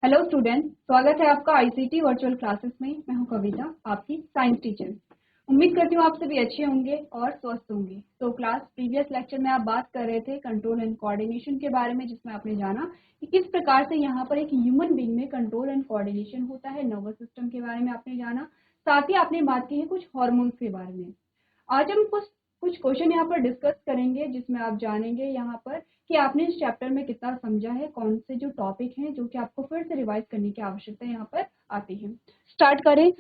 Hello student, स्वागत है आपका आईसीटी वर्चुअल क्लासेस में। मैं हूं कविता, आपकी साइंस टीचर। उम्मीद करती हूँ आप सभी अच्छे होंगे और स्वस्थ होंगे। तो क्लास प्रीवियस लेक्चर में आप बात कर रहे थे कंट्रोल एंड कोऑर्डिनेशन के बारे में, जिसमें आपने जाना कि किस प्रकार से यहाँ पर एक ह्यूमन बीइंग में कंट्रोल एंड कोऑर्डिनेशन होता है। नर्वस सिस्टम के बारे में आपने जाना, साथ ही आपने बात की है कुछ हार्मोन्स के बारे में। आज हम कुछ क्वेश्चन यहाँ पर डिस्कस करेंगे, जिसमें आप जानेंगे यहाँ पर कि आपने इस चैप्टर में कितना समझा है, कौन से जो टॉपिक हैं जो कि आपको फिर से रिवाइज करने की आवश्यकता यहाँ पर आती है। स्टार्ट करें।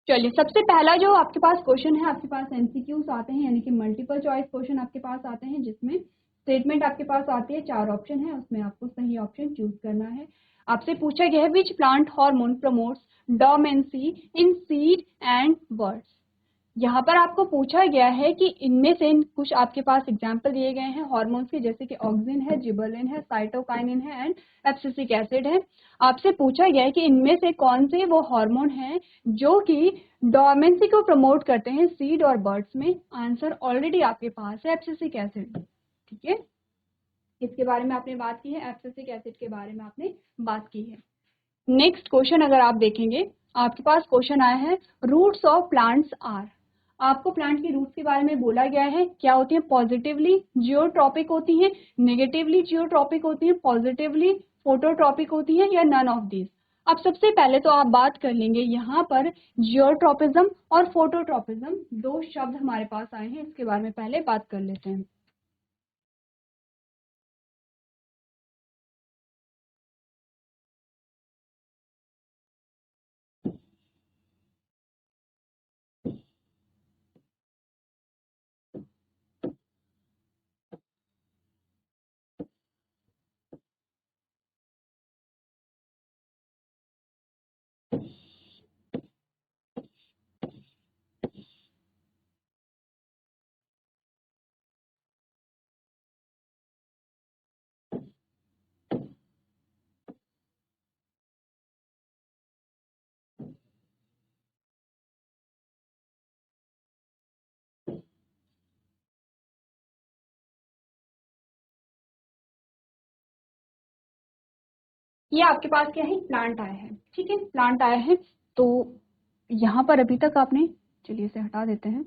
चलिए, सबसे पहला जो आपके पास क्वेश्चन है, आपके पास एमसीक्यूज आते हैं, यानी कि मल्टीपल चॉइस क्वेश्चन आपके पास आते हैं, जिसमें स्टेटमेंट आपके पास आती है, 4 ऑप्शन है, उसमें आपको सही ऑप्शन चूज करना है। आपसे पूछा गया है which plant hormone promotes dormancy in seed and birds. यहाँ पर आपको पूछा गया है कि इनमें से कुछ आपके पास एग्जाम्पल दिए गए हैं हार्मोन्स के, जैसे कि ऑक्सिन है, जिबरलिन है, साइटोकाइनिन है एंड एब्सिसिक एसिड है। आपसे पूछा गया है कि इनमें से कौन से वो हार्मोन हैं जो कि डोर्मेंसी को प्रमोट करते हैं सीड और बर्ड्स में। आंसर ऑलरेडी आपके पास है, एब्सिसिक एसिड। ठीक है, इसके बारे में आपने बात की है, एब्सिसिक एसिड के बारे में आपने बात की है। नेक्स्ट क्वेश्चन अगर आप देखेंगे, आपके पास क्वेश्चन आया है रूट्स ऑफ प्लांट्स आर। आपको प्लांट की रूट्स के बारे में बोला गया है, क्या होती है, पॉजिटिवली जियोट्रॉपिक होती हैं, नेगेटिवली जियोट्रॉपिक होती हैं, पॉजिटिवली फोटोट्रॉपिक होती हैं, या नन ऑफ दिस। अब सबसे पहले तो आप बात कर लेंगे यहाँ पर जियोट्रॉपिज्म और फोटोट्रॉपिज्म, दो शब्द हमारे पास आए हैं, इसके बारे में पहले बात कर लेते हैं। ये आपके पास क्या है, प्लांट आया है। ठीक है, प्लांट आया है। तो यहाँ पर अभी तक आपने, चलिए इसे हटा देते हैं।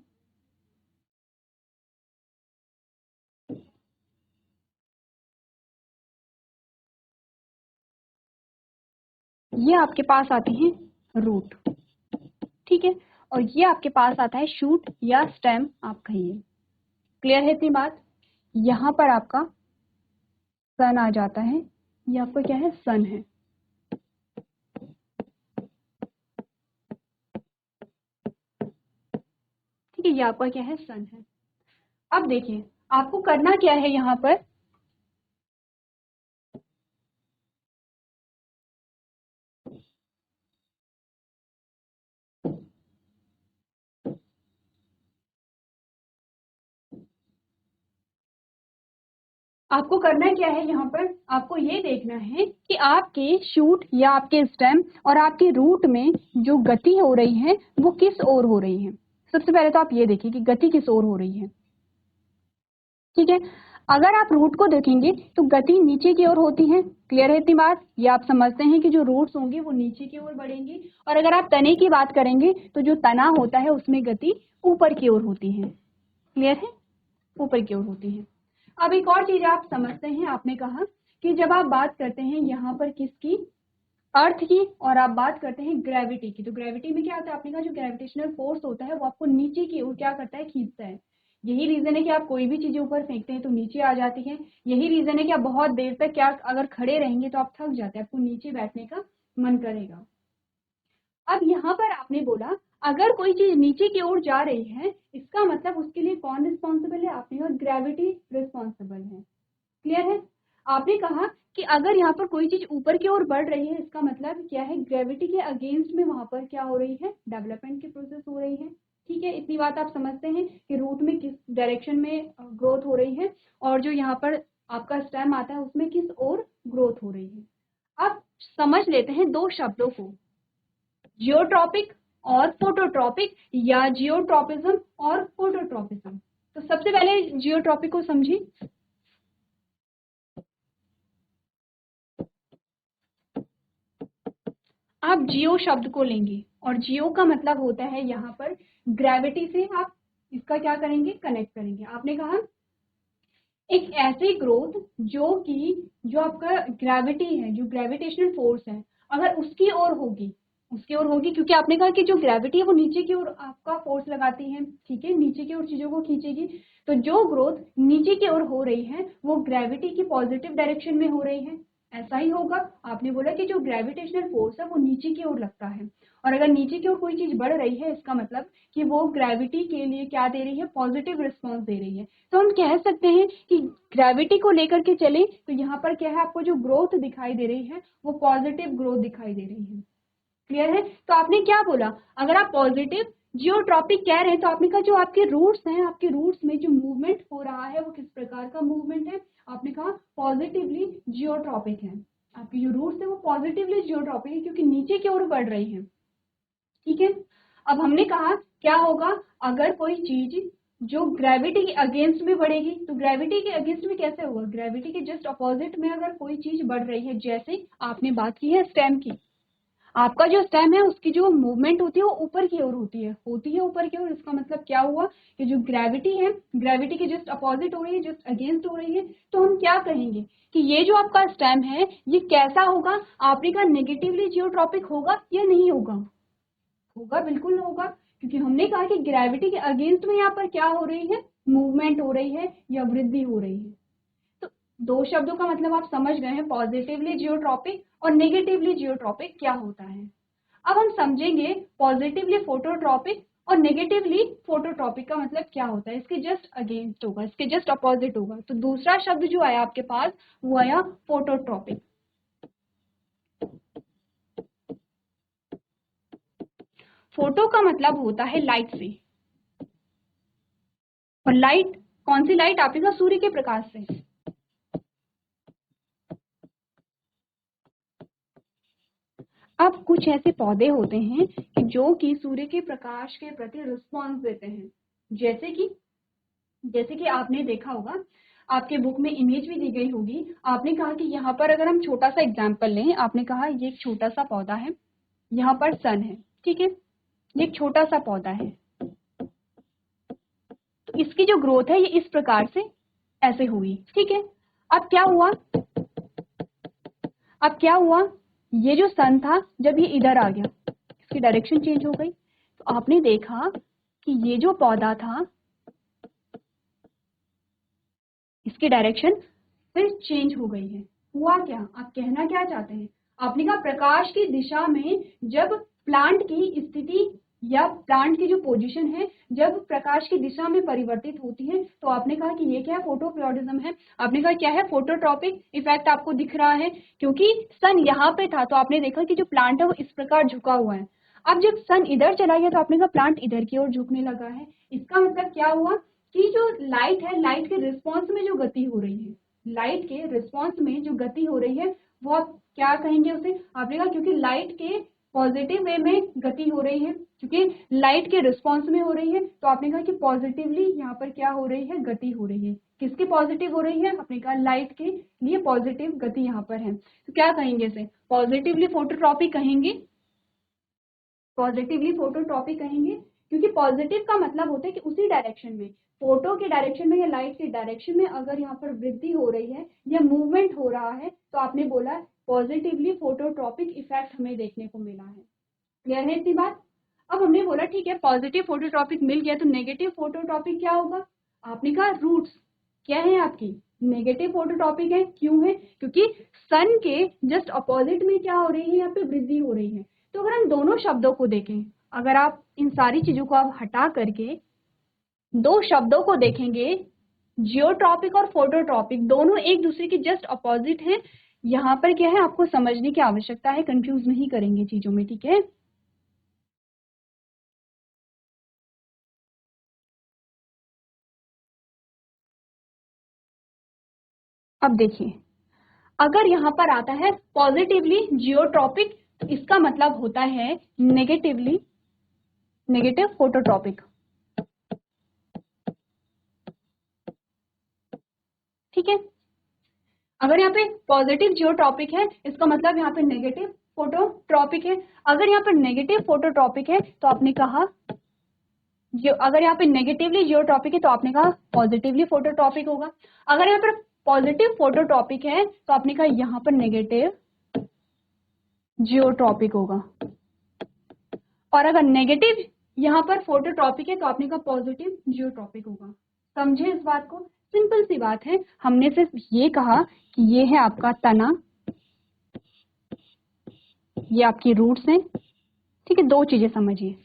ये आपके पास आती है रूट। ठीक है, और ये आपके पास आता है शूट या स्टेम, आप कहिए। क्लियर है इतनी बात। यहाँ पर आपका सन आ जाता है, ये आपका क्या है, सन है। ठीक है, ये आपका क्या है, सन है। अब देखिए आपको करना क्या है यहाँ पर। आपको करना क्या है यहाँ पर, आपको ये देखना है कि आपके शूट या आपके स्टेम और आपके रूट में जो गति हो रही है वो किस ओर हो रही है। सबसे पहले तो आप ये देखिए कि गति किस ओर हो रही है। ठीक है, अगर आप रूट को देखेंगे तो गति नीचे की ओर होती है। क्लियर है इतनी बात। ये आप समझते हैं कि जो रूट्स होंगे वो नीचे की ओर बढ़ेंगे, और अगर आप तने की बात करेंगे तो जो तना होता है उसमें गति ऊपर की ओर होती है। क्लियर है, ऊपर की ओर होती है। अब एक और चीज आप समझते हैं, आपने कहा कि जब आप बात करते हैं यहाँ पर किसकी, अर्थ की, और आप बात करते हैं ग्रेविटी की, तो ग्रेविटी में क्या होता है, आपने कहा जो ग्रेविटेशनल फोर्स होता है वो आपको नीचे की ओर क्या करता है, खींचता है। यही रीजन है कि आप कोई भी चीजें ऊपर फेंकते हैं तो नीचे आ जाती है। यही रीजन है कि आप बहुत देर तक क्या अगर खड़े रहेंगे तो आप थक जाते हैं, आपको नीचे बैठने का मन करेगा। अब यहाँ पर आपने बोला अगर कोई चीज नीचे की ओर जा रही है, इसका मतलब उसके लिए कौन रिस्पॉन्सिबल है, आपने कहा ग्रेविटी रिस्पॉन्सिबल है। क्लियर है। आपने कहा कि अगर यहाँ पर कोई चीज ऊपर की ओर बढ़ रही है, इसका मतलब क्या है, ग्रेविटी के अगेंस्ट में वहां पर क्या हो रही है, डेवलपमेंट की प्रोसेस हो रही है। ठीक है, इतनी बात आप समझते हैं कि रूट में किस डायरेक्शन में ग्रोथ हो रही है, और जो यहाँ पर आपका स्टेम आता है उसमें किस ओर ग्रोथ हो रही है। अब समझ लेते हैं दो शब्दों को, जियोट्रॉपिक और फोटोट्रॉपिक, या जियोट्रॉपिज्म और फोटोट्रॉपिज्म। तो सबसे पहले जियोट्रॉपिक को समझिए। आप जियो शब्द को लेंगे और जियो का मतलब होता है यहाँ पर ग्रेविटी से आप इसका क्या करेंगे, कनेक्ट करेंगे। आपने कहा एक ऐसी ग्रोथ जो आपका ग्रेविटी है, जो ग्रेविटेशनल फोर्स है, अगर उसकी ओर होगी क्योंकि आपने कहा कि जो ग्रेविटी है वो नीचे की ओर आपका फोर्स लगाती है, ठीक है, नीचे की ओर चीजों को खींचेगी। तो जो ग्रोथ नीचे की ओर हो रही है वो ग्रेविटी की पॉजिटिव डायरेक्शन में हो रही है, ऐसा ही होगा। आपने बोला कि जो ग्रेविटेशनल फोर्स है वो नीचे की ओर लगता है, और अगर नीचे की ओर कोई चीज बढ़ रही है इसका मतलब कि वो ग्रेविटी के लिए क्या दे रही है, पॉजिटिव रिस्पॉन्स दे रही है। तो हम कह सकते हैं कि ग्रेविटी को लेकर के चले तो यहाँ पर क्या है, आपको जो ग्रोथ दिखाई दे रही है वो पॉजिटिव ग्रोथ दिखाई दे रही है। क्लियर है? तो आपने क्या बोला, अगर आप पॉजिटिव जियोट्रॉपिक कह रहे हैं तो आपने कहा जो आपके रूट्स हैं, आपके रूट्स में जो मूवमेंट हो रहा है वो किस प्रकार का मूवमेंट है, आपने कहा पॉजिटिवली जियोट्रॉपिक है। आपके जो रूट्स है वो पॉजिटिवली जियोट्रॉपिक है क्योंकि नीचे की ओर बढ़ रही है, ठीक है। अब हमने कहा क्या होगा, अगर कोई चीज जो ग्रेविटी के अगेंस्ट में बढ़ेगी, तो ग्रेविटी के अगेंस्ट में कैसे होगा, ग्रेविटी के जस्ट अपोजिट में अगर कोई चीज बढ़ रही है, जैसे आपने बात की है स्टेम की, आपका जो स्टेम है उसकी जो मूवमेंट होती है वो ऊपर की ओर होती है ऊपर की ओर। इसका मतलब क्या हुआ कि जो ग्रेविटी है, ग्रेविटी के जस्ट अपोजिट हो रही है, जस्ट अगेंस्ट हो रही है। तो हम क्या कहेंगे कि ये जो आपका स्टेम है ये कैसा होगा, आपने कहा नेगेटिवली जियोट्रॉपिक होगा या नहीं होगा, होगा, बिल्कुल होगा, क्योंकि हमने कहा कि ग्रेविटी के अगेंस्ट में यहाँ पर क्या हो रही है, मूवमेंट हो रही है या वृद्धि हो रही है। तो दो शब्दों का मतलब आप समझ गए हैं, पॉजिटिवली जियोट्रॉपिक और नेगेटिवली जियोट्रॉपिक क्या होता है। अब हम समझेंगे पॉजिटिवली फोटोट्रॉपिक और नेगेटिवली फोटोट्रॉपिक का मतलब क्या होता है। इसके जस्ट अगेंस्ट होगा, इसके जस्ट अपोजिट होगा। तो दूसरा शब्द जो आया आपके पास वो आया फोटोट्रॉपिक। फोटो का मतलब होता है लाइट से, और लाइट कौन सी लाइट, आपका सूर्य के प्रकाश से। अब कुछ ऐसे पौधे होते हैं कि जो कि सूर्य के प्रकाश के प्रति रिस्पॉन्स देते हैं, जैसे कि आपने देखा होगा, आपके बुक में इमेज भी दी गई होगी। आपने कहा कि यहाँ पर अगर हम छोटा सा एग्जाम्पल लें, आपने कहा ये एक छोटा सा पौधा है, यहाँ पर सन है, ठीक है, ये एक छोटा सा पौधा है। तो इसकी जो ग्रोथ है ये इस प्रकार से ऐसे हुई, ठीक है। अब क्या हुआ, ये जो सन था जब ये इधर आ गया, इसकी डायरेक्शन चेंज हो गई। तो आपने देखा कि ये जो पौधा था इसकी डायरेक्शन फिर चेंज हो गई है। हुआ क्या, आप कहना क्या चाहते हैं, आपने कहा प्रकाश की दिशा में जब प्लांट की स्थिति या प्लांट की जो पोजीशन है जब प्रकाश की दिशा में परिवर्तित होती है, तो आपने कहा कि ये क्या है, फोटोपियोडिज्म है। आपने कहा क्या है, फोटोट्रॉपिक इफेक्ट आपको दिख रहा है क्योंकि सन यहाँ पे था, तो आपने देखा कि जो प्लांट है वो इस प्रकार झुका हुआ है। अब जब सन इधर चला गया तो आपने कहा प्लांट इधर की ओर झुकने लगा है। इसका मतलब क्या हुआ कि जो लाइट है, लाइट के रिस्पॉन्स में जो गति हो रही है, लाइट के रिस्पॉन्स में जो गति हो रही है वो आप क्या कहेंगे उसे, आपने कहा क्योंकि लाइट के पॉजिटिव वे में गति हो रही है, क्योंकि लाइट के रिस्पॉन्स में हो रही है, तो आपने कहा कि पॉजिटिवली यहाँ पर क्या हो रही है, गति हो रही है। किसकी पॉजिटिव हो रही है, आपने कहा लाइट के लिए पॉजिटिव गति यहाँ पर है। तो क्या कहेंगे इसे, पॉजिटिवली फोटोट्रॉपिक कहेंगे, पॉजिटिवली फोटोट्रॉपिक कहेंगे, क्योंकि पॉजिटिव का मतलब होता है कि उसी डायरेक्शन में, फोटो के डायरेक्शन में या लाइट के डायरेक्शन में अगर यहाँ पर वृद्धि हो रही है या मूवमेंट हो रहा है तो आपने बोला पॉजिटिवली फोटोट्रॉपिक इफेक्ट हमें देखने को मिला है। क्लियर है इतनी बात। अब हमने बोला ठीक है पॉजिटिव फोटोट्रॉपिक मिल गया, तो नेगेटिव फोटोट्रॉपिक क्या होगा, आपने कहा रूट्स क्या है आपकी, नेगेटिव फोटोट्रॉपिक है। क्यों है, क्योंकि सन के जस्ट अपोजिट में क्या हो रही है, यहाँ पे वृद्धि हो रही है। तो अगर हम दोनों शब्दों को देखें, अगर आप इन सारी चीजों को आप हटा करके दो शब्दों को देखेंगे, जियोट्रॉपिक और फोटोट्रॉपिक दोनों एक दूसरे के जस्ट अपोजिट हैं। यहाँ पर क्या है, आपको समझने की आवश्यकता है, कंफ्यूज नहीं करेंगे चीजों में, ठीक है। अब देखिए, अगर यहाँ पर आता है पॉजिटिवली जियोट्रॉपिक, इसका मतलब होता है नेगेटिव फोटोट्रॉपिक। ठीक है। अगर यहाँ पे पॉजिटिव जियोट्रॉपिक है इसका मतलब यहाँ पे नेगेटिव फोटोट्रॉपिक है। अगर यहाँ पर नेगेटिव फोटोट्रॉपिक है तो आपने कहा अगर यहाँ पे नेगेटिवली जियोट्रॉपिक है तो आपने कहा पॉजिटिवली फोटोट्रॉपिक होगा। अगर यहाँ पर पॉजिटिव फोटोट्रॉपिक है तो आपने कहा यहाँ पर नेगेटिव जियोट्रॉपिक होगा। और अगर नेगेटिव यहाँ पर फोटोट्रॉपिक है तो आपने कहा पॉजिटिव जियोट्रॉपिक होगा। समझे इस बात को? सिंपल सी बात है। हमने सिर्फ ये कहा कि ये है आपका तना, ये आपकी रूट्स हैं, ठीक है। दो चीजें समझिए।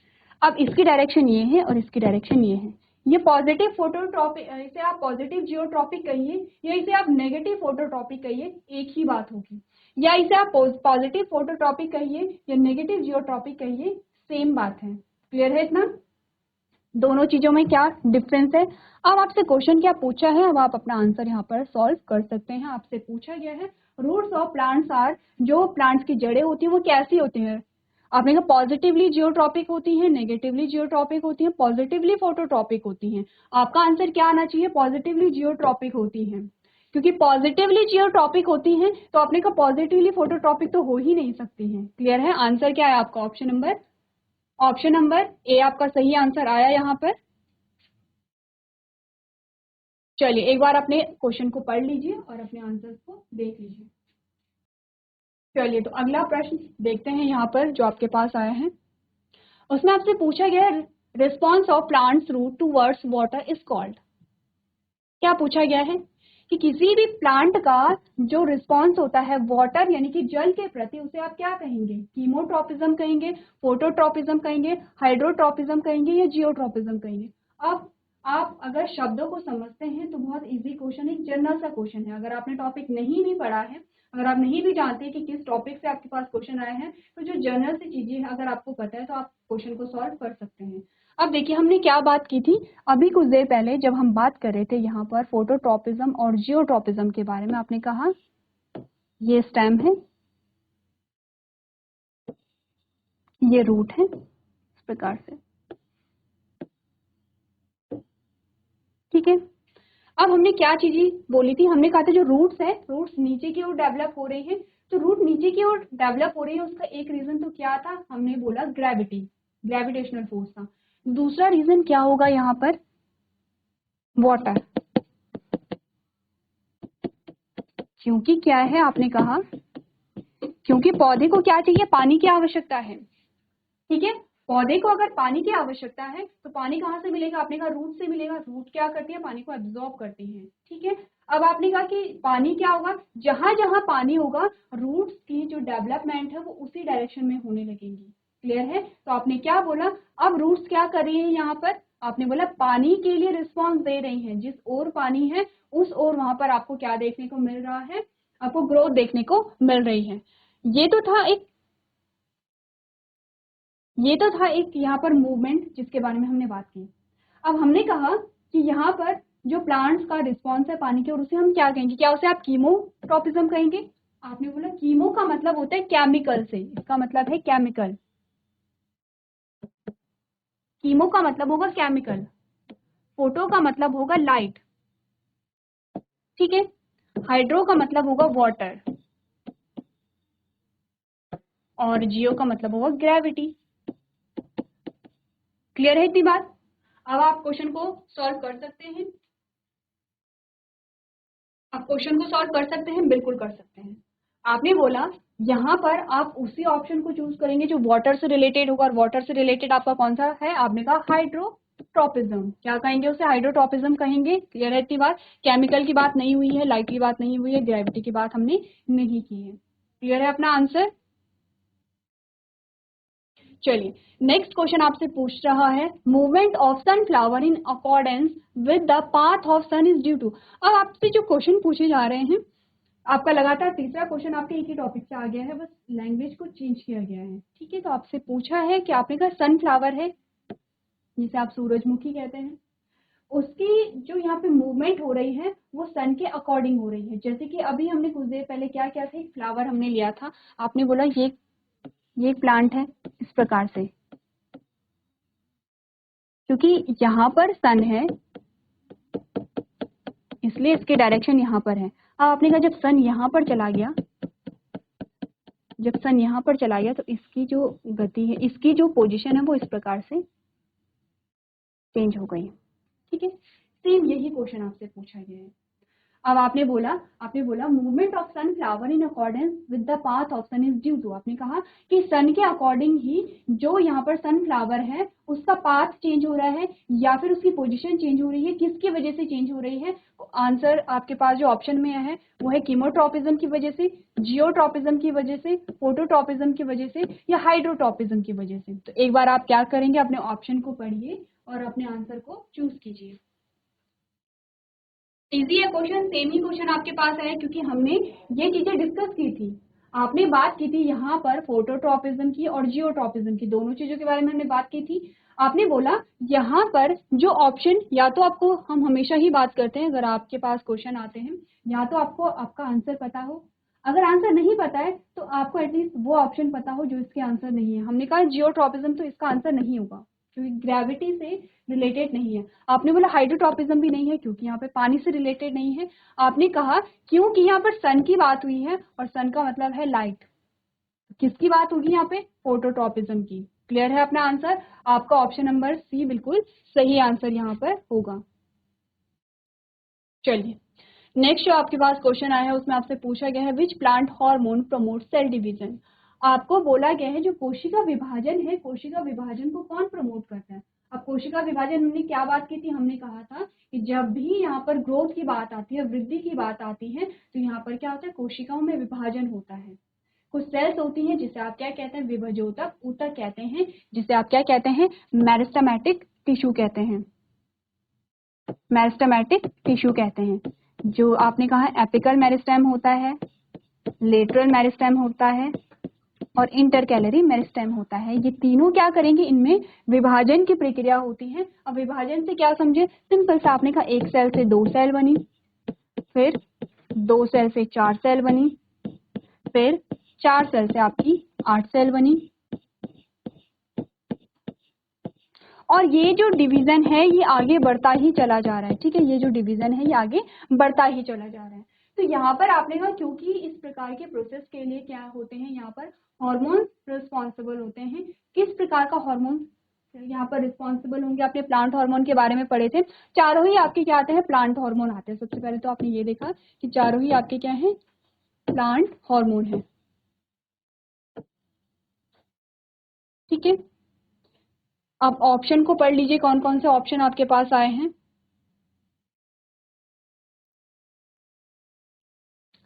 अब इसकी डायरेक्शन ये है और इसकी डायरेक्शन ये है। ये पॉजिटिव फोटोट्रॉपिक, इसे आप पॉजिटिव जियोट्रॉपिक कहिए या इसे आप नेगेटिव फोटोट्रॉपिक कहिए, एक ही बात होगी। या इसे आप पॉजिटिव फोटोट्रॉपिक कहिए या नेगेटिव जियोट्रॉपिक कहिए, सेम बात है। क्लियर है इतना? दोनों चीजों में क्या डिफरेंस है? अब आपसे क्वेश्चन क्या पूछा है, अब आप अपना आंसर यहाँ पर सॉल्व कर सकते हैं। आपसे पूछा गया है रूट्स ऑफ प्लांट्स आर, जो प्लांट्स की जड़ें होती हैं वो कैसी होती हैं? आपने कहा पॉजिटिवली जियोट्रॉपिक होती हैं, नेगेटिवली जियोट्रॉपिक होती हैं, पॉजिटिवली फोटोट्रॉपिक होती हैं। आपका आंसर क्या आना चाहिए? पॉजिटिवली जियोट्रॉपिक होती हैं, क्योंकि पॉजिटिवली जियोट्रॉपिक होती हैं तो आपने कहा पॉजिटिवली फोटोट्रॉपिक तो हो ही नहीं सकती हैं। क्लियर है? आंसर क्या है आपका? ऑप्शन नंबर ए आपका सही आंसर आया यहाँ पर। चलिए एक बार अपने क्वेश्चन को पढ़ लीजिए और अपने आंसर्स को देख लीजिए। चलिए तो अगला प्रश्न देखते हैं यहाँ पर जो आपके पास आया है। उसमें आपसे पूछा गया है response of plants root towards water is called. क्या पूछा गया है कि किसी भी प्लांट का जो रिस्पॉन्स होता है वाटर यानी कि जल के प्रति, उसे आप क्या कहेंगे? कीमोट्रोपिज्म कहेंगे, फोटोट्रोपिज्म कहेंगे, हाइड्रोट्रोपिज्म कहेंगे या जियोट्रोपिज्म कहेंगे? अब आप अगर शब्दों को समझते हैं तो बहुत इजी क्वेश्चन, एक जनरल सा क्वेश्चन है। अगर आपने टॉपिक नहीं भी पढ़ा है, अगर आप नहीं भी जानते कि किस टॉपिक से आपके पास क्वेश्चन आए हैं, तो जो जनरल सी चीजें हैं अगर आपको पता है तो आप क्वेश्चन को सॉल्व कर सकते हैं। अब देखिए हमने क्या बात की थी अभी कुछ देर पहले, जब हम बात कर रहे थे यहाँ पर फोटोट्रोपिज्म और जियोट्रोपिज्म के बारे में। आपने कहा ये स्टेम है, ये रूट है, इस प्रकार से, ठीक है। अब हमने क्या चीजें बोली थी? हमने कहा था जो रूट्स है, रूट्स नीचे की ओर डेवलप हो रहे हैं। तो रूट नीचे की ओर डेवलप हो रही है, उसका एक रीजन तो क्या था? हमने बोला ग्रेविटी, ग्रेविटेशनल फोर्स था। दूसरा रीजन क्या होगा यहाँ पर? वाटर। क्योंकि क्या है? आपने कहा क्योंकि पौधे को क्या चाहिए? पानी की आवश्यकता है, ठीक है। पौधे को अगर पानी की आवश्यकता है तो पानी कहाँ से मिलेगा? आपने कहा रूट से मिलेगा। रूट क्या करती है? पानी को एब्जॉर्ब करती है, ठीक है। अब आपने कहा कि पानी क्या होगा? जहां जहां पानी होगा रूट्स की जो डेवलपमेंट है वो उसी डायरेक्शन में होने लगेगी। क्लियर है? तो आपने क्या बोला? अब रूट्स क्या कर रही है यहाँ पर? आपने बोला पानी के लिए रिस्पॉन्स दे रही हैं। जिस ओर पानी है उस ओर वहां पर आपको क्या देखने को मिल रहा है? आपको ग्रोथ देखने को मिल रही है। ये तो था एक यहाँ पर मूवमेंट जिसके बारे में हमने बात की। अब हमने कहा कि यहाँ पर जो प्लांट्स का रिस्पॉन्स है पानी की ओर, उसे हम क्या कहेंगे? क्या उसे आप कीमोट्रोपिज्म कहेंगे? आपने बोला कीमो का मतलब होता है केमिकल से, इसका मतलब है केमिकल। कीमो का मतलब होगा केमिकल, फोटो का मतलब होगा लाइट, ठीक है। हाइड्रो का मतलब होगा वाटर और जियो का मतलब होगा ग्रेविटी। क्लियर है इतनी बात? अब आप क्वेश्चन को सॉल्व कर सकते हैं। आप क्वेश्चन को सॉल्व कर सकते हैं, बिल्कुल कर सकते हैं। आपने बोला यहाँ पर आप उसी ऑप्शन को चूज करेंगे जो वाटर से रिलेटेड होगा, और वाटर से रिलेटेड आपका कौन सा है? आपने कहा हाइड्रोट्रोपिज्म। क्या कहेंगे उसे? हाइड्रोट्रोपिज्म कहेंगे। क्लियर है इतनी बात? केमिकल की बात नहीं हुई है, लाइट की बात नहीं हुई है, ग्रेविटी की बात हमने नहीं की है। क्लियर है अपना आंसर? चलिए नेक्स्ट क्वेश्चन आपसे पूछ रहा है movement of sunflower in accordance with the path of sun is due to. अब आपसे जो क्वेश्चन पूछे जा रहे हैं, आपका लगातार तीसरा क्वेश्चन आपके एक ही टॉपिक से आ गया है, बस लैंग्वेज को चेंज किया गया है, ठीक है। तो आपसे पूछा है कि आपने कहा सनफ्लावर है जिसे आप सूरजमुखी कहते हैं, उसकी जो यहाँ पे मूवमेंट हो रही है वो सन के अकॉर्डिंग हो रही है। जैसे कि अभी हमने कुछ देर पहले क्या किया था? एक फ्लावर हमने लिया था, आपने बोला ये प्लांट है इस प्रकार से, क्योंकि यहाँ पर सन है, इस इसलिए इसकी डायरेक्शन यहाँ पर है। अब आपने कहा जब सन यहाँ पर चला गया, जब सन यहाँ पर चला गया तो इसकी जो गति है, इसकी जो पोजीशन है वो इस प्रकार से चेंज हो गई। ठीक है, सेम यही क्वेश्चन आपसे पूछा गया है। अब आपने बोला movement of sunflower in accordance with the path of sun is due to. आपने कहा कि सन के अकॉर्डिंग ही जो यहाँ पर सन फ्लावर है उसका पाथ चेंज हो रहा है या फिर उसकी पोजीशन चेंज हो रही है, किसकी वजह से चेंज हो रही है? आंसर आपके पास जो ऑप्शन में है वो है कीमोट्रोपिज्म की वजह से, जियोट्रोपिज्म की वजह से, फोटोट्रोपिज्म की वजह से या हाइड्रोट्रोपिज्म की वजह से। तो एक बार आप क्या करेंगे, अपने ऑप्शन को पढ़िए और अपने आंसर को चूज कीजिए। इजी है क्वेश्चन, सेम ही क्वेश्चन आपके पास है क्योंकि हमने ये चीजें डिस्कस की थी। आपने बात की थी यहाँ पर फोटोट्रोपिज्म की और जियोट्रोपिज्म की, दोनों चीजों के बारे में हमने बात की थी। आपने बोला यहाँ पर जो ऑप्शन, या तो आपको, हम हमेशा ही बात करते हैं अगर आपके पास क्वेश्चन आते हैं, या तो आपको आपका आंसर पता हो, अगर आंसर नहीं पता है तो आपको एटलीस्ट वो ऑप्शन पता हो जो इसके आंसर नहीं है। हमने कहा जियोट्रोपिज्म तो इसका आंसर नहीं होगा क्योंकि ग्रेविटी से रिलेटेड नहीं है। आपने बोला हाइड्रोट्रोपिज्म भी नहीं है क्योंकि यहाँ पे पानी से रिलेटेड नहीं है। आपने कहा क्योंकि यहाँ पर सन की बात हुई है और सन का मतलब है लाइट, किसकी बात होगी यहाँ पे? फोटोट्रोपिज्म की। क्लियर है अपना आंसर? आपका ऑप्शन नंबर सी बिल्कुल सही आंसर यहाँ पर होगा। चलिए नेक्स्ट जो आपके पास क्वेश्चन आया है उसमें आपसे पूछा गया है which plant hormone promote cell division. आपको बोला गया है जो कोशिका विभाजन है, कोशिका विभाजन को कौन प्रमोट करता है? अब कोशिका विभाजन हमने क्या बात की थी? हमने कहा था कि जब भी यहाँ पर ग्रोथ की बात आती है, वृद्धि की बात आती है, तो यहाँ पर क्या होता है? कोशिकाओं में विभाजन होता है। कुछ सेल्स होती हैं जिसे आप क्या कहते हैं? विभाजोतक ऊतक कहते हैं, जिसे आप क्या कहते हैं? मेरिस्टेमेटिक टिश्यू कहते हैं, मेरिस्टेमेटिक टिश्यू कहते हैं। जो आपने कहा एपिकल मेरिस्टेम होता है, लेटरल मेरिस्टेम होता है और इंटरकैलरी मेरिस्टेम होता है। ये तीनों क्या करेंगे? इनमें विभाजन की प्रक्रिया होती है। अब विभाजन से क्या समझे? सिंपल सा, आपने कहा एक सेल से 2 सेल बनी, फिर 2 सेल से 4 सेल बनी, फिर 4 सेल से आपकी 8 सेल बनी। और ये जो डिवीजन है ये आगे बढ़ता ही चला जा रहा है। ठीक है, ये जो डिवीजन है ये आगे बढ़ता ही चला जा रहा है। तो यहाँ पर आपने कहा क्योंकि इस प्रकार के प्रोसेस के लिए क्या होते हैं? यहाँ पर हार्मोन रिस्पॉन्सिबल होते हैं। किस प्रकार का हार्मोन यहाँ पर रिस्पॉन्सिबल होंगे? आपने प्लांट हार्मोन के बारे में पढ़े थे। चारों ही आपके क्या आते हैं? प्लांट हार्मोन आते हैं। सबसे पहले तो आपने ये देखा कि चारों ही आपके क्या है? प्लांट हार्मोन है। ठीक है, अब ऑप्शन को पढ़ लीजिए, कौन कौन से ऑप्शन आपके पास आए हैं।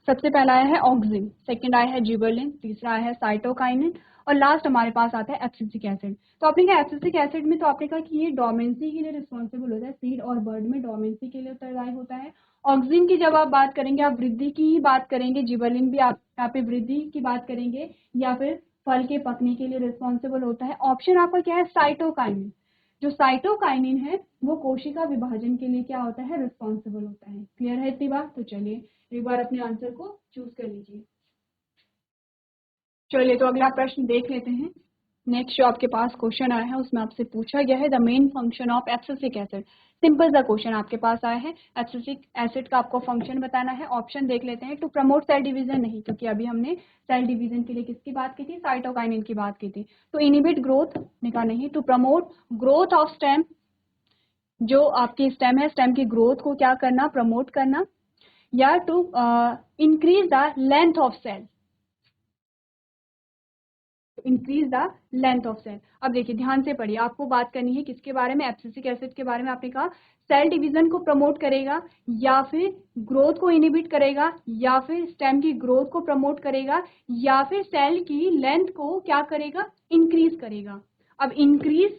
सबसे पहला आया है ऑक्सिन, सेकंड आया है जिबरलिन, तीसरा आया है साइटोकाइनिन और लास्ट हमारे पास आता है एब्सिसिक एसिड। तो आपने कहा एब्सिसिक एसिड में तो आपने कहा कि ये डोमेंसी के लिए रिस्पॉन्सिबल होता है, सीड और बर्ड में डोमेंसी के लिए उत्तरदायी होता है। ऑक्सिन की जब आप बात करेंगे आप वृद्धि की ही बात करेंगे, जिबरलिन भी आप यहाँ पे वृद्धि की बात करेंगे या फिर फल के पकने के लिए रिस्पॉन्सिबल होता है। ऑप्शन आपका क्या है? साइटोकाइनिन। जो साइटोकाइनिन है वो कोशिका विभाजन के लिए क्या होता है? रिस्पॉन्सिबल होता है। क्लियर है इतनी बात? तो चलिए एक बार अपने आंसर को चूज कर लीजिए। चलिए तो अगला प्रश्न देख लेते हैं। नेक्स्ट जो आपके पास क्वेश्चन आया है उसमें आपसे पूछा गया है the main function of abscisic acid. Simple सा क्वेश्चन आपके पास आया है, एब्सिसिक एसिड का आपको फंक्शन बताना है। ऑप्शन देख लेते हैं। टू प्रमोट सेल डिवीजन नहीं, क्योंकि अभी हमने सेल डिवीजन के लिए किसकी बात की थी? साइटोकाइनिन की बात की थी। तो इनिबिट ग्रोथ निकाल नहीं। To promote growth of stem, जो आपकी स्टेम है स्टेम की ग्रोथ को क्या करना? प्रमोट करना। या to increase the length of cell, increase the length of cell. अब देखिए ध्यान से पढ़िए, आपको बात करनी है किसके बारे में? एब्सिसिक एसिड के बारे में। आपने कहा सेल डिवीजन को प्रमोट करेगा या फिर ग्रोथ को इनिबिट करेगा या फिर स्टेम की ग्रोथ को प्रमोट करेगा या फिर सेल की लेंथ को क्या करेगा? इंक्रीज करेगा। अब इंक्रीज,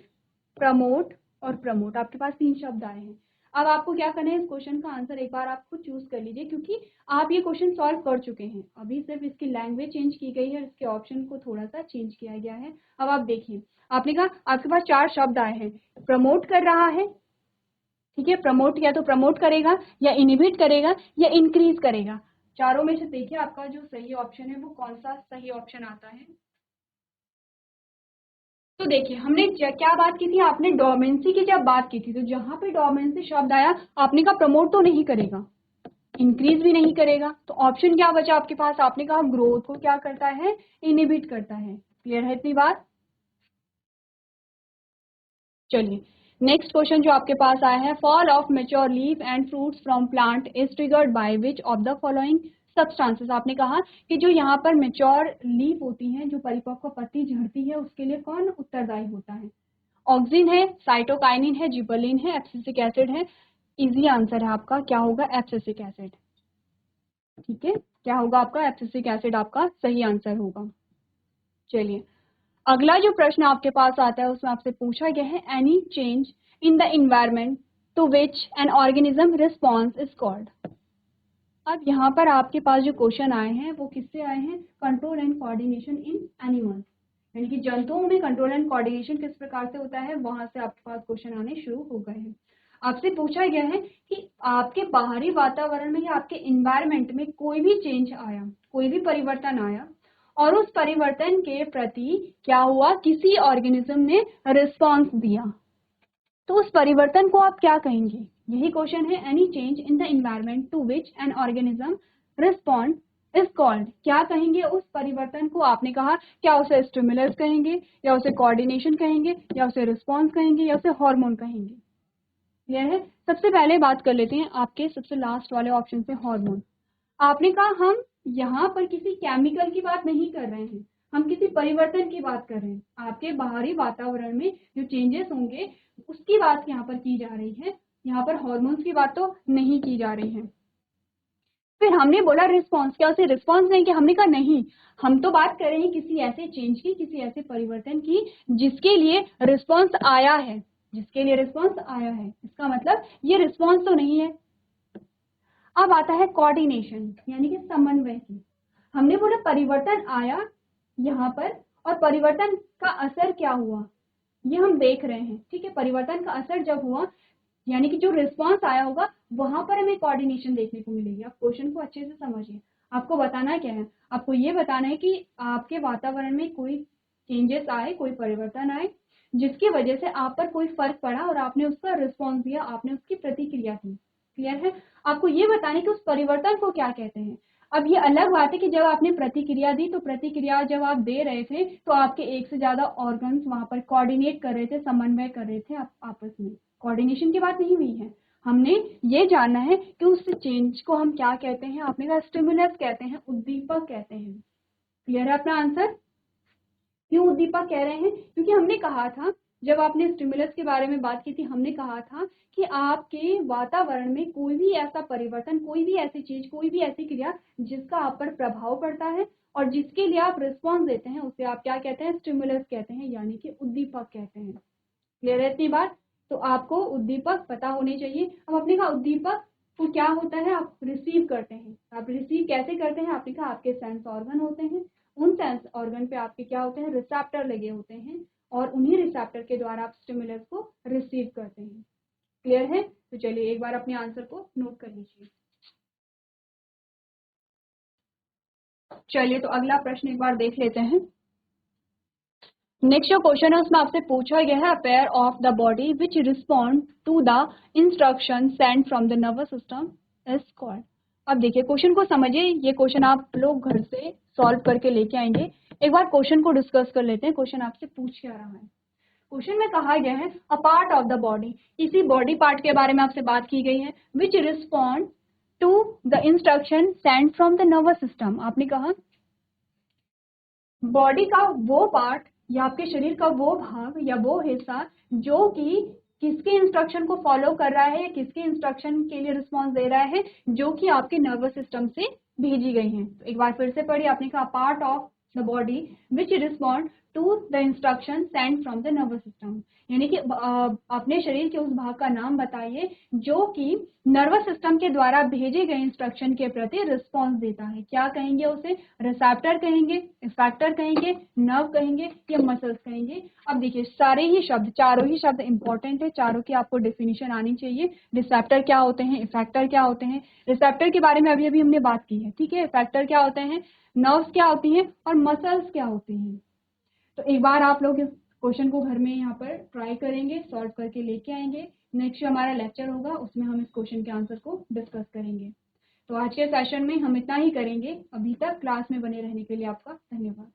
प्रमोट और प्रमोट आपके पास 3 शब्द आए हैं। अब आपको क्या करना है? इस क्वेश्चन का आंसर एक बार आप खुद चूज कर लीजिए क्योंकि आप ये क्वेश्चन सॉल्व कर चुके हैं। अभी सिर्फ इसकी लैंग्वेज चेंज की गई है, इसके ऑप्शन को थोड़ा सा चेंज किया गया है। अब आप देखिए, आपने कहा आपके पास 4 शब्द आए हैं। प्रमोट कर रहा है, ठीक है, प्रमोट या तो प्रमोट करेगा या इनिबिट करेगा या इंक्रीज करेगा। चारों में से देखिए आपका जो सही ऑप्शन है वो कौन सा सही ऑप्शन आता है। तो देखिए हमने क्या बात की थी? आपने डोमेंसी की जब बात की थी तो जहां पे डोमेंसी शब्द आया आपने कहा प्रमोट तो नहीं करेगा, इंक्रीज भी नहीं करेगा। तो ऑप्शन क्या बचा आपके पास? आपने कहा ग्रोथ को क्या करता है? इनहिबिट करता है। क्लियर है इतनी बात? चलिए नेक्स्ट क्वेश्चन जो आपके पास आया है, fall of mature leaf and fruits from plant is triggered by which of the following substances. आपने कहा कि जो यहाँ पर मेच्योर लीफ होती है, जो परिपक्व पत्ती झड़ती है, उसके लिए कौन उत्तरदायी होता है? ऑक्सिन है, साइटोकाइनिन है, जिबरलिन है, एब्सिसिक एसिड है। इजी आंसर है आपका, क्या होगा? Abscisic acid. ठीक है, क्या होगा आपका? एब्सिसिक एसिड आपका सही आंसर होगा। चलिए अगला जो प्रश्न आपके पास आता है उसमें आपसे पूछा गया है, any change in the environment to which an organism response is called. अब यहाँ पर आपके पास जो क्वेश्चन आए हैं वो किससे आए हैं? Control and coordination in animals, यानी कि जंतुओं में कंट्रोल एंड कोऑर्डिनेशन किस प्रकार से होता है, वहां से आपके पास क्वेश्चन आने शुरू हो गए हैं। आपसे पूछा गया है कि आपके बाहरी वातावरण में या आपके इन्वायरमेंट में कोई भी चेंज आया, कोई भी परिवर्तन आया, और उस परिवर्तन के प्रति क्या हुआ? किसी ऑर्गेनिज्म ने रिस्पॉन्स दिया, तो उस परिवर्तन को आप क्या कहेंगे? यही क्वेश्चन है, any change in the environment to which an organism respond is called. क्या कहेंगे उस परिवर्तन को? आपने कहा क्या उसे स्टिमुलस कहेंगे, या उसे कोऑर्डिनेशन कहेंगे, या उसे रिस्पॉन्स कहेंगे, या उसे हार्मोन कहेंगे? क्लियर है? सबसे पहले बात कर लेते हैं आपके सबसे लास्ट वाले ऑप्शन से, हार्मोन। आपने कहा हम यहाँ पर किसी केमिकल की बात नहीं कर रहे हैं, हम किसी परिवर्तन की बात कर रहे हैं। आपके बाहरी वातावरण में जो चेंजेस होंगे उसकी बात यहाँ पर की जा रही है, यहाँ पर हार्मोन्स की बात तो नहीं की जा रही है। फिर हमने बोला रिस्पॉन्स, क्या उसे रिस्पॉन्स नहीं किया? हमने कहा नहीं, हम तो बात कर रहे हैं किसी ऐसे चेंज की, किसी ऐसे परिवर्तन की जिसके लिए रिस्पॉन्स आया है, जिसके लिए रिस्पॉन्स आया है। इसका मतलब ये रिस्पॉन्स तो नहीं है। अब आता है कोऑर्डिनेशन, यानी कि समन्वय की। हमने बोला परिवर्तन आया यहाँ पर, और परिवर्तन का असर क्या हुआ ये हम देख रहे हैं। ठीक है, परिवर्तन का असर जब हुआ, यानी कि जो रिस्पॉन्स आया होगा, वहां पर हमें कोऑर्डिनेशन देखने को मिलेगी। आप क्वेश्चन को अच्छे से समझिए। आपको बताना क्या है? आपको ये बताना है कि आपके वातावरण में कोई चेंजेस आए, कोई परिवर्तन आए, जिसकी वजह से आप पर कोई फर्क पड़ा और आपने उसका रिस्पॉन्स दिया, आपने उसकी प्रतिक्रिया की। क्लियर है? आपको ये बताना है कि उस परिवर्तन को क्या कहते हैं। अब ये अलग बात है कि जब आपने प्रतिक्रिया दी, तो प्रतिक्रिया जब आप दे रहे थे तो आपके एक से ज्यादा ऑर्गन्स वहां पर कोऑर्डिनेट कर रहे थे, समन्वय कर रहे थे आपस में। कोऑर्डिनेशन की बात नहीं हुई है। हमने ये जानना है कि उस चेंज को हम क्या कहते हैं। आपने कहा स्टिमुलस कहते हैं, उद्दीपक कहते हैं। क्लियर है अपना आंसर? क्यों उद्दीपक कह रहे हैं? क्योंकि हमने कहा था, जब आपने स्टिमुलस के बारे में बात की थी, हमने कहा था कि आपके वातावरण में कोई भी ऐसा परिवर्तन, कोई भी ऐसी चीज, कोई भी ऐसी क्रिया जिसका आप पर प्रभाव पड़ता है और जिसके लिए आप रिस्पॉन्स देते हैं, उसे आप क्या कहते हैं? स्टिमुलस कहते हैं, यानी कि उद्दीपक कहते हैं। क्लियर है इतनी बात? तो आपको उद्दीपक पता होने चाहिए। अब आपने कहा उद्दीपक को क्या होता है? आप रिसीव करते हैं। आप रिसीव कैसे करते हैं? आपने कहा आपके सेंस ऑर्गन होते हैं, उन सेंस ऑर्गन पे आपके क्या होते हैं? रिसेप्टर लगे होते हैं, और उन्हीं रिसेप्टर के द्वारा आप स्टिमुलस को रिसीव करते हैं। क्लियर है? तो चलिए एक बार अपने आंसर को नोट कर लीजिए। चलिए तो अगला प्रश्न एक बार देख लेते हैं। नेक्स्ट जो क्वेश्चन है उसमें आपसे पूछा गया है, pair of the body which respond to the instruction send from the nervous system is called. अब देखिए क्वेश्चन को समझिए। ये क्वेश्चन आप लोग घर से सॉल्व करके लेके आएंगे। एक बार क्वेश्चन को डिस्कस कर लेते हैं। क्वेश्चन आपसे पूछ क्या रहा है? क्वेश्चन में कहा गया है a part of the body, इसी बॉडी पार्ट के बारे में आपसे बात की गई है, which respond to the instruction send from the nervous system. आपने कहा बॉडी का वो पार्ट या आपके शरीर का वो भाग या वो हिस्सा जो कि किसके इंस्ट्रक्शन को फॉलो कर रहा है या किसके इंस्ट्रक्शन के लिए रिस्पॉन्स दे रहा है, जो कि आपके नर्वस सिस्टम से भेजी गई हैं। तो एक बार फिर से पढ़िए। आपने कहा part of the body which respond to the instruction send from the nervous system, यानी कि अपने शरीर के उस भाग का नाम बताइए जो कि नर्वस सिस्टम के द्वारा भेजे गए इंस्ट्रक्शन के प्रति रिस्पॉन्स देता है। क्या कहेंगे उसे? रिसेप्टर कहेंगे, इफेक्टर कहेंगे, नर्व कहेंगे, या मसल्स कहेंगे। अब देखिए सारे ही शब्द, चारों ही शब्द इंपॉर्टेंट है, चारों की आपको डेफिनेशन आनी चाहिए। रिसेप्टर क्या होते हैं, इफेक्टर क्या होते हैं। रिसेप्टर के बारे में अभी अभी हमने बात की है, ठीक है। इफेक्टर क्या होते हैं, नर्व्स क्या होती हैं, और मसल्स क्या होती हैं। तो एक बार आप लोग इस क्वेश्चन को घर में यहाँ पर ट्राई करेंगे, सॉल्व करके लेके आएंगे। नेक्स्ट जो हमारा लेक्चर होगा उसमें हम इस क्वेश्चन के आंसर को डिस्कस करेंगे। तो आज के सेशन में हम इतना ही करेंगे। अभी तक क्लास में बने रहने के लिए आपका धन्यवाद।